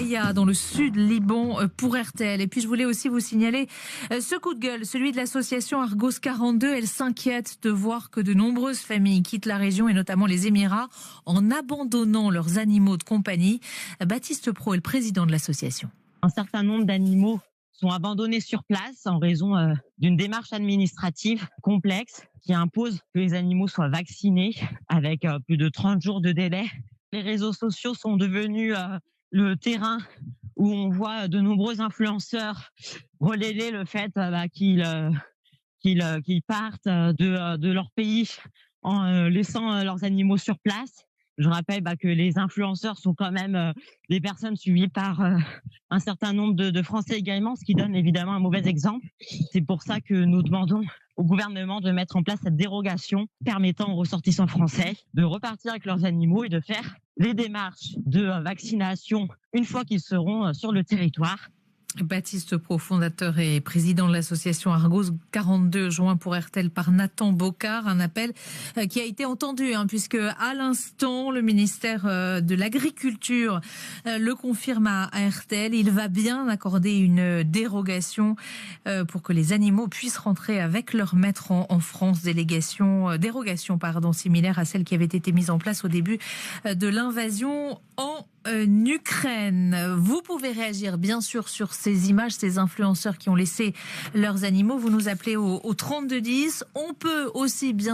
Aya, dans le sud Liban, pour RTL. Et puis je voulais aussi vous signaler ce coup de gueule, celui de l'association Argos 42. Elle s'inquiète de voir que de nombreuses familles quittent la région, et notamment les Émirats, en abandonnant leurs animaux de compagnie. Baptiste Pro est le président de l'association. Un certain nombre d'animaux sont abandonnés sur place en raison d'une démarche administrative complexe qui impose que les animaux soient vaccinés avec plus de 30 jours de délai. Les réseaux sociaux sont devenus le terrain où on voit de nombreux influenceurs relayer le fait qu'ils partent de leur pays en laissant leurs animaux sur place. Je rappelle que les influenceurs sont quand même des personnes suivies par un certain nombre de Français également, ce qui donne évidemment un mauvais exemple. C'est pour ça que nous demandons au gouvernement de mettre en place cette dérogation permettant aux ressortissants français de repartir avec leurs animaux et de faire les démarches de vaccination une fois qu'ils seront sur le territoire. Baptiste Pro, fondateur et président de l'association Argos 42, joint pour RTL par Nathan Bocard. Un appel qui a été entendu, puisque à l'instant, le ministère de l'Agriculture le confirme à RTL. Il va bien accorder une dérogation pour que les animaux puissent rentrer avec leur maître en France. Dérogation, similaire à celle qui avait été mise en place au début de l'invasion en Ukraine. Vous pouvez réagir bien sûr sur ces images, ces influenceurs qui ont laissé leurs animaux. Vous nous appelez au 3210. On peut aussi bien